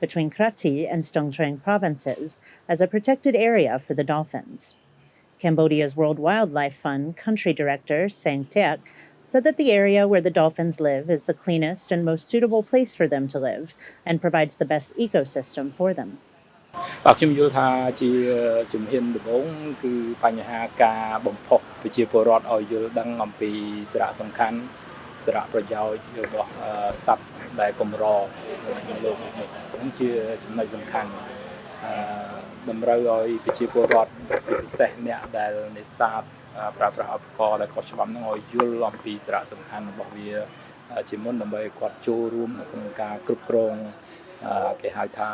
between Krati and Stung Treng provinces as a protected area for the dolphins. Cambodia's World Wildlife Fund country director, Sang Teck, said that the area where the dolphins live is the cleanest and most suitable place for them to live and provides the best ecosystem for them. ខ្ញុំយល់ថាជាជំហានដំបូងគឺបញ្ហាការបំផុសប្រជាពលរដ្ឋឲ្យយល់ដឹងអំពីសារៈសំខាន់សារៈប្រយោជន៍របស់សត្វដែលកម្រក្នុងលោកនេះcũngជាចំណុចសំខាន់តម្រូវឲ្យប្រជាពលរដ្ឋជាពិសេសអ្នកដែលនេសាទប្រើប្រាស់ឧបករណ៍ដែលខុសច្បាប់នឹងឲ្យយល់អំពីសារៈសំខាន់របស់វាជាមុនដើម្បីគាត់ចូលរួមក្នុងការគ្រប់គ្រងគេហៅថា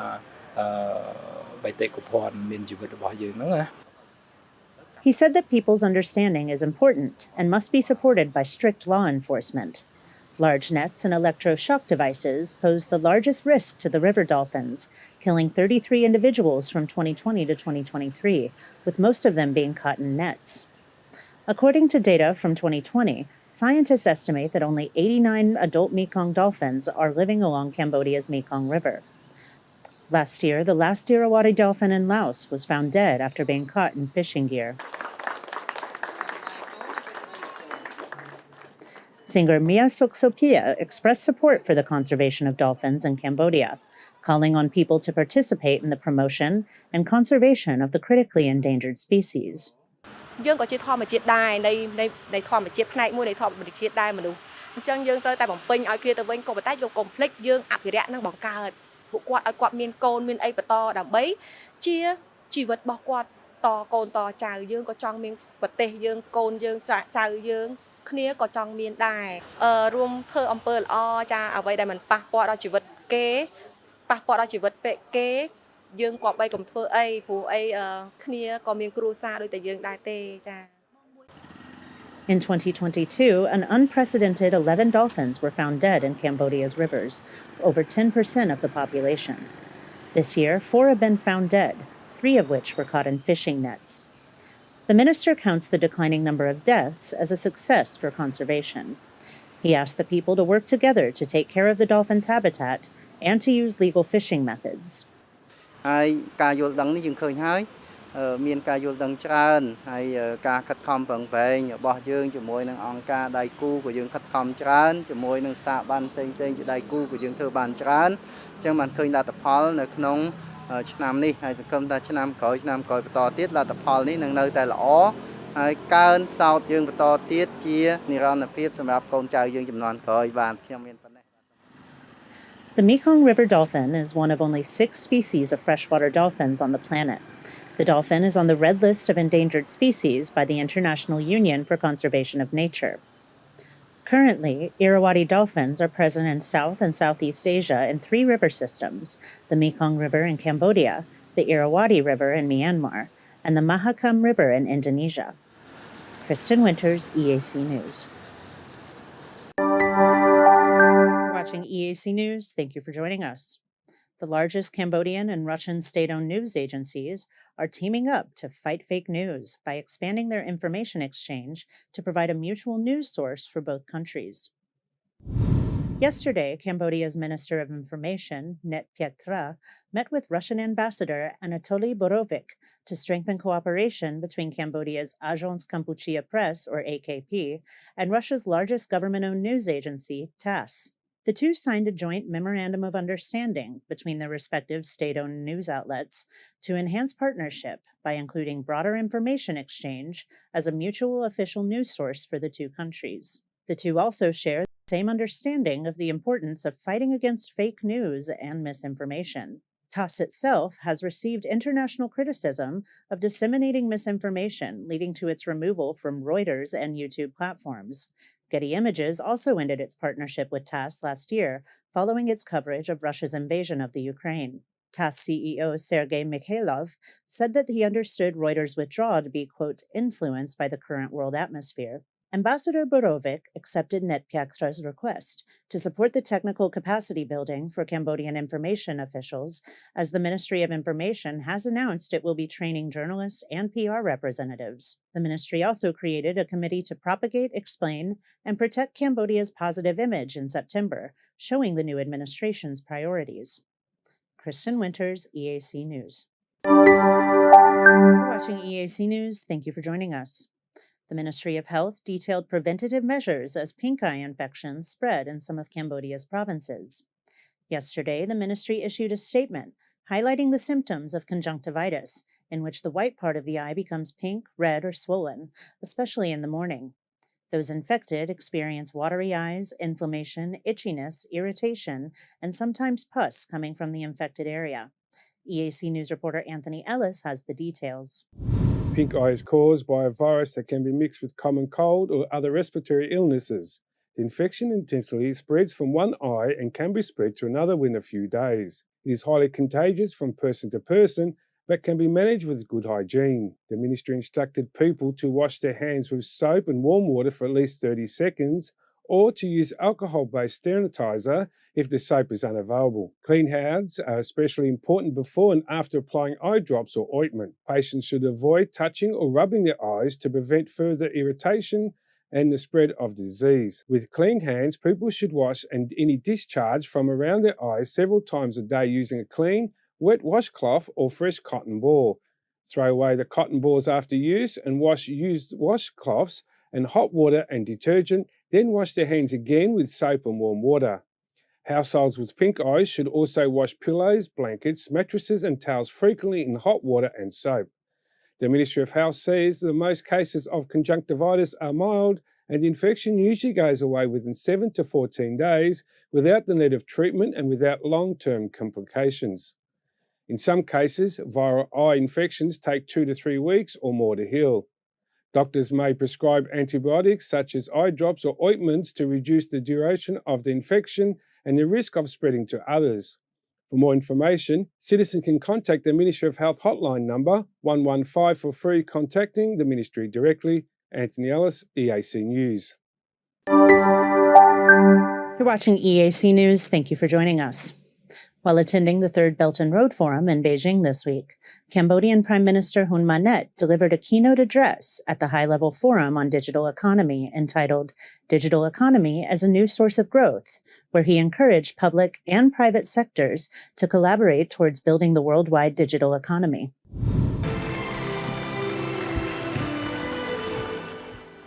He said that people's understanding is important and must be supported by strict law enforcement. Large nets and electroshock devices pose the largest risk to the river dolphins, killing 33 individuals from 2020 to 2023, with most of them being caught in nets. According to data from 2020, scientists estimate that only 89 adult Mekong dolphins are living along Cambodia's Mekong River. Last year, the last Irrawaddy dolphin in Laos was found dead after being caught in fishing gear. Singer Mia Soksopia expressed support for the conservation of dolphins in Cambodia, calling on people to participate in the promotion and conservation of the critically endangered species. យើងក៏ជាធម្មជាតិដែរនៃធម្មជាតិផ្នែកមួយនៃធម្មជាតិដែរមនុស្សអញ្ចឹងយើងត្រូវតែបំពេញឲ្យគ្នាទៅវិញក៏ប៉ុន្តែយកកុំភ្លេចយើងអភិរក្សនិងបង្កើតពួកគាត់ឲ្យគាត់មានកូនមានអីបន្តដើម្បីជាជីវិតរបស់គាត់តកូនតចៅយើងក៏ចង់មានប្រទេសយើងកូនយើងចៅយើងគ្នាក៏ចង់មានដែររួមធ្វើអំពើល្អចាអ្វីដែលមិនប៉ះពាល់ដល់ជីវិតគេប៉ះពាល់ដល់ជីវិតគេយើងក៏បីកុំធ្វើអីព្រោះអីគ្នាក៏មានគ្រួសារដូចតែយើងដែរទេចា In 2022, an unprecedented 11 dolphins were found dead in Cambodia's rivers, over 10% of the population. This year, 4 have been found dead, 3 of which were caught in fishing nets. The minister counts the declining number of deaths as a success for conservation. He asked the people to work together to take care of the dolphins' habitat and to use legal fishing methods. មានការយល់ដឹងច្រើនហើយការខិតខំប្រឹងប្រែងរបស់យើងជាមួយនឹងអង្គការដៃគូcủaយើងខិតខំច្រើនជាមួយនឹងស្ថាប័នផ្សេងៗជាដៃគូcủaយើងធ្វើបានច្រើនអញ្ចឹងបានឃើញលទ្ធផលនៅក្នុងឆ្នាំនេះហើយសង្ឃឹមថាឆ្នាំក្រោយបន្តទៀតលទ្ធផលនេះនឹងនៅតែល្អហើយកើនផ្សោតយើងបន្តទៀតជានិរន្តរភាពសម្រាប់កូនចៅយើងចំនួនក្រោយបានខ្ញុំមានប៉ុណ្ណេះ The Mekong River dolphin is one of only 6 species of freshwater dolphins on the planet. The dolphin is on the red list of endangered species by the International Union for Conservation of Nature. Currently, Irrawaddy dolphins are present in South and Southeast Asia in 3 river systems, the Mekong River in Cambodia, the Irrawaddy River in Myanmar, and the Mahakam River in Indonesia. Kristen Winters, EAC News. Watching EAC News, thank you for joining us. The largest Cambodian and Russian state-owned news agencies are teaming up to fight fake news by expanding their information exchange to provide a mutual news source for both countries. Yesterday, Cambodia's Minister of Information, Net Piet Tra, met with Russian Ambassador Anatoly Borovic to strengthen cooperation between Cambodia's Agence Kampuchea Press, or AKP, and Russia's largest government-owned news agency, TASS. The two signed a joint memorandum of understanding between their respective state-owned news outlets to enhance partnership by including broader information exchange as a mutual official news source for the two countries. The two also share the same understanding of the importance of fighting against fake news and misinformation. TASS itself has received international criticism of disseminating misinformation, leading to its removal from Reuters and YouTube platforms. Getty Images also ended its partnership with TASS last year, following its coverage of Russia's invasion of the Ukraine. TASS CEO Sergei Mikhailov said that he understood Reuters' withdrawal to be, quote, influenced by the current world atmosphere. Ambassador Borovic accepted Net Piet Tra's request to support the technical capacity building for Cambodian information officials, as the Ministry of Information has announced it will be training journalists and PR representatives. The ministry also created a committee to propagate, explain, and protect Cambodia's positive image in September, showing the new administration's priorities. Kristen Winters, EAC News. You're watching EAC News. Thank you for joining us. The Ministry of Health detailed preventative measures as pink eye infections spread in some of Cambodia's provinces. Yesterday, the ministry issued a statement highlighting the symptoms of conjunctivitis, in which the white part of the eye becomes pink, red, or swollen, especially in the morning. Those infected experience watery eyes, inflammation, itchiness, irritation, and sometimes pus coming from the infected area. EAC News reporter Anthony Ellis has the details. Pink eye is caused by a virus that can be mixed with common cold or other respiratory illnesses. The infection intensity spreads from one eye and can be spread to another within a few days. It is highly contagious from person to person, but can be managed with good hygiene. The ministry instructed people to wash their hands with soap and warm water for at least 30 seconds, or to use alcohol-based sterilizer if the soap is unavailable. Clean hands are especially important before and after applying eye drops or ointment. Patients should avoid touching or rubbing their eyes to prevent further irritation and the spread of disease. With clean hands, people should wash any discharge from around their eyes several times a day using a clean, wet washcloth or fresh cotton ball. Throw away the cotton balls after use and wash used washcloths and hot water and detergent, then wash their hands again with soap and warm water. Households with pink eyes should also wash pillows, blankets, mattresses and towels frequently in hot water and soap. The Ministry of Health says that most cases of conjunctivitis are mild and the infection usually goes away within 7 to 14 days without the need of treatment and without long-term complications. In some cases, viral eye infections take 2 to 3 weeks or more to heal. Doctors may prescribe antibiotics such as eye drops or ointments to reduce the duration of the infection and the risk of spreading to others. For more information, citizens can contact the Ministry of Health hotline number 115 for free, contacting the Ministry directly. Anthony Ellis, EAC News. You're watching EAC News. Thank you for joining us. While attending the Third Belt and Road Forum in Beijing this week, Cambodian Prime Minister Hun Manet delivered a keynote address at the high-level forum on digital economy entitled Digital Economy as a New Source of Growth, where he encouraged public and private sectors to collaborate towards building the worldwide digital economy.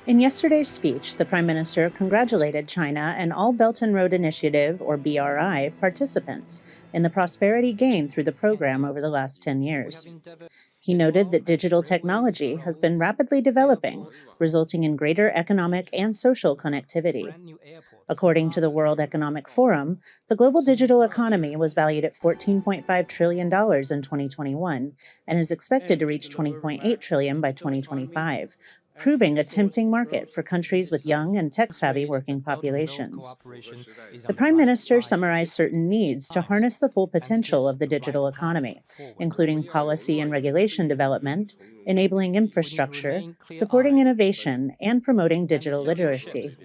In yesterday's speech, the Prime Minister congratulated China and all Belt and Road Initiative, or BRI, participants in the prosperity gained through the program over the last 10 years. He noted that digital technology has been rapidly developing, resulting in greater economic and social connectivity. According to the World Economic Forum, the global digital economy was valued at $14.5 trillion in 2021 and is expected to reach $20.8 trillion by 2025. Proving a tempting market for countries with young and tech-savvy working populations. The Prime Minister summarized certain needs to harness the full potential of the digital economy, including policy and regulation development, enabling infrastructure, supporting innovation, and promoting digital literacy.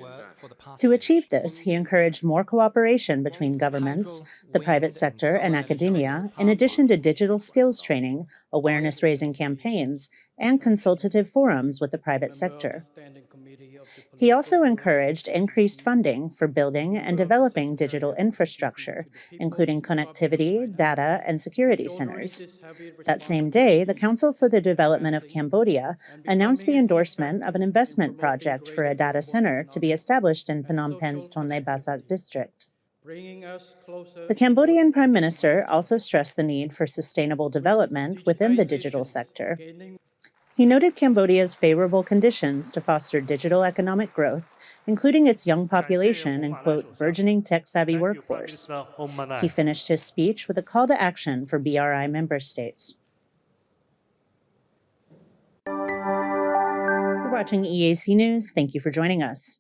To achieve this, he encouraged more cooperation between governments, the private sector, and academia, in addition to digital skills training, awareness-raising campaigns, and consultative forums with the private sector. He also encouraged increased funding for building and developing digital infrastructure, including connectivity, data, and security centers. That same day, the Council for the Development of Cambodia announced the endorsement of an investment project for a data center to be established in Phnom Penh's Tonle Basak district. The Cambodian Prime Minister also stressed the need for sustainable development within the digital sector. He noted Cambodia's favorable conditions to foster digital economic growth, including its young population and, quote, burgeoning tech-savvy workforce. He finished his speech with a call to action for BRI member states. You're watching EAC News. Thank you for joining us.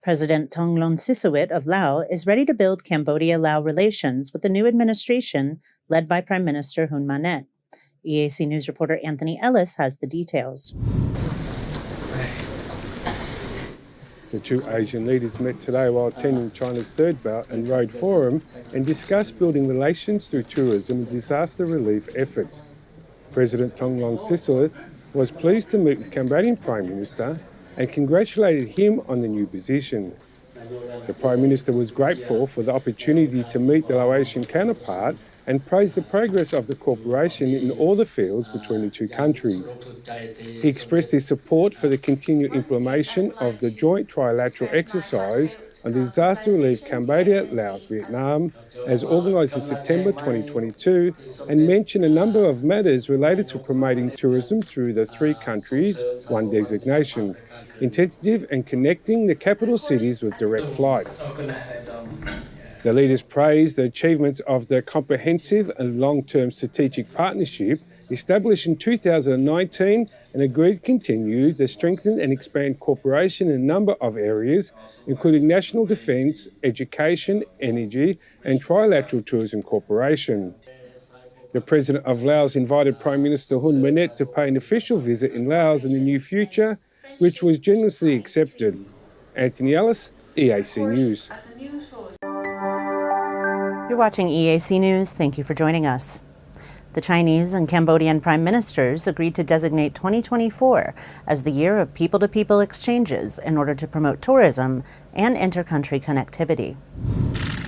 President Thongloun Sisoulith of Laos is ready to build Cambodia-Laos relations with the new administration led by Prime Minister Hun Manet. EAC News reporter Anthony Ellis has the details. The two Asian leaders met today while attending China's Third Belt and Road Forum and discussed building relations through tourism and disaster relief efforts. President Thongloun Sisoulith was pleased to meet with Cambodian Prime Minister and congratulated him on the new position. The Prime Minister was grateful for the opportunity to meet the Laotian counterpart and praised the progress of the cooperation in all the fields between the two countries. He expressed his support for the continued implementation of the joint trilateral exercise on disaster relief Cambodia, Laos, Vietnam, as organised in September 2022, and mentioned a number of matters related to promoting tourism through the three countries, one designation, intensive and connecting the capital cities with direct flights. The leaders praised the achievements of the comprehensive and long-term strategic partnership established in 2019 and agreed to continue to strengthen and expand cooperation in a number of areas, including national defence, education, energy and trilateral tourism cooperation. The President of Laos invited Prime Minister Hun Manet to pay an official visit in Laos in the near future, which was generously accepted. Anthony Ellis, EAC News. You're watching EAC News. Thank you for joining us. The Chinese and Cambodian prime ministers agreed to designate 2024 as the year of people-to-people exchanges in order to promote tourism and inter-country connectivity.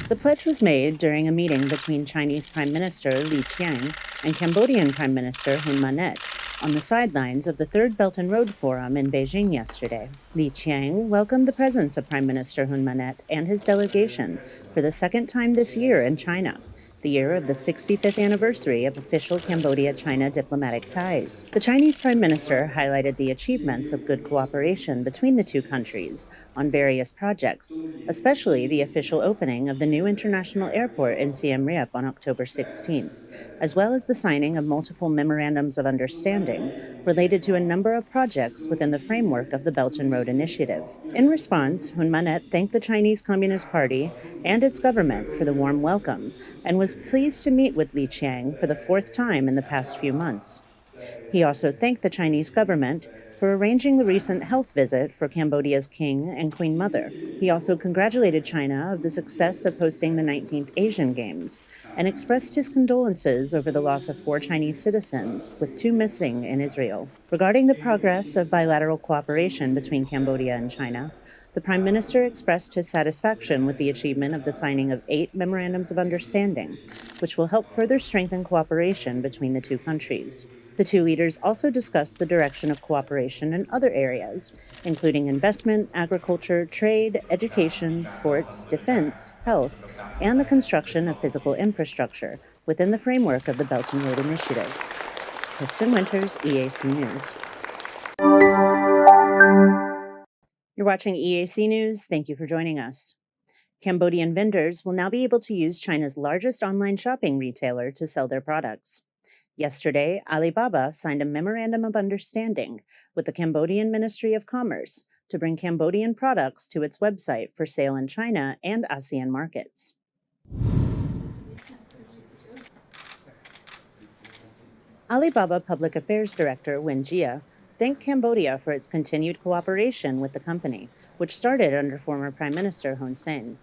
The pledge was made during a meeting between Chinese Prime Minister Li Qiang and Cambodian Prime Minister Hun Manet on the sidelines of the Third Belt and Road Forum in Beijing yesterday. Li Qiang welcomed the presence of Prime Minister Hun Manet and his delegation for the second time this year in China, the year of the 65th anniversary of official Cambodia-China diplomatic ties. The Chinese Prime Minister highlighted the achievements of good cooperation between the two countries on various projects, especially the official opening of the new international airport in Siem Reap on October 16th, as well as the signing of multiple memorandums of understanding related to a number of projects within the framework of the Belt and Road Initiative. In response, Hun Manet thanked the Chinese Communist Party and its government for the warm welcome and was pleased to meet with Li Qiang for the fourth time in the past few months. He also thanked the Chinese government for arranging the recent health visit for Cambodia's King and Queen Mother. He also congratulated China of the success of hosting the 19th Asian Games and expressed his condolences over the loss of 4 Chinese citizens, with 2 missing in Israel. Regarding the progress of bilateral cooperation between Cambodia and China, the Prime Minister expressed his satisfaction with the achievement of the signing of 8 memorandums of understanding, which will help further strengthen cooperation between the two countries. The two leaders also discussed the direction of cooperation in other areas, including investment, agriculture, trade, education, sports, defense, health, and the construction of physical infrastructure within the framework of the Belt and Road Initiative. Kristen Winters, EAC News. You're watching EAC News. Thank you for joining us. Cambodian vendors will now be able to use China's largest online shopping retailer to sell their products. Yesterday, Alibaba signed a memorandum of understanding with the Cambodian Ministry of Commerce to bring Cambodian products to its website for sale in China and ASEAN markets. Alibaba Public Affairs Director Wen Jia thanked Cambodia for its continued cooperation with the company, which started under former Prime Minister Hun Sen.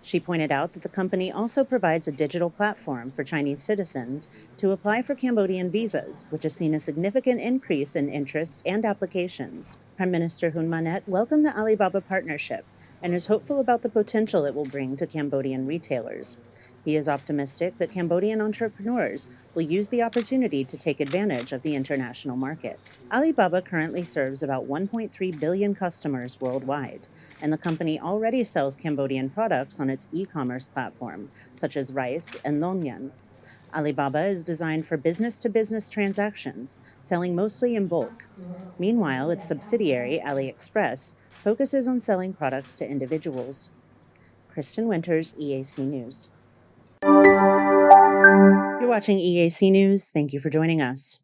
She pointed out that the company also provides a digital platform for Chinese citizens to apply for Cambodian visas, which has seen a significant increase in interest and applications. Prime Minister Hun Manet welcomed the Alibaba partnership and is hopeful about the potential it will bring to Cambodian retailers. He is optimistic that Cambodian entrepreneurs will use the opportunity to take advantage of the international market. Alibaba currently serves about 1.3 billion customers worldwide, and the company already sells Cambodian products on its e-commerce platform, such as rice and long nhan. Alibaba is designed for business-to-business transactions, selling mostly in bulk. Meanwhile, its subsidiary, AliExpress, focuses on selling products to individuals. Kristen Winters, EAC News. You're watching EAC News. Thank you for joining us.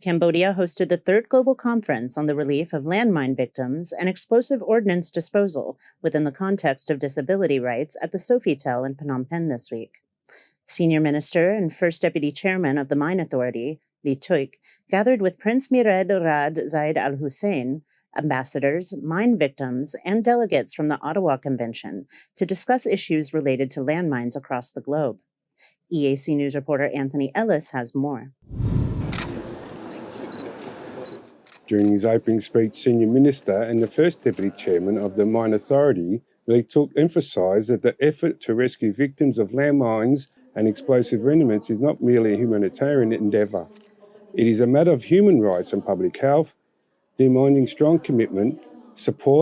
Cambodia hosted the 3rd Global Conference on the Relief of Landmine Victims and Explosive Ordnance Disposal within the context of disability rights at the Sofitel in Phnom Penh this week. Senior Minister and First Deputy Chairman of the Mine Authority, Lee Tuik, gathered with Prince Mired Rad Zaid Al Hussein, ambassadors, mine victims, and delegates from the Ottawa Convention to discuss issues related to landmines across the globe. EAC News reporter Anthony Ellis has more. During his opening speech, Senior Minister and the First Deputy Chairman of the Mine Authority, Lee Tuik emphasised that the effort to rescue victims of landmines and explosive remnants is not merely a humanitarian endeavour. It is a matter of human rights and public health, demanding strong commitment, support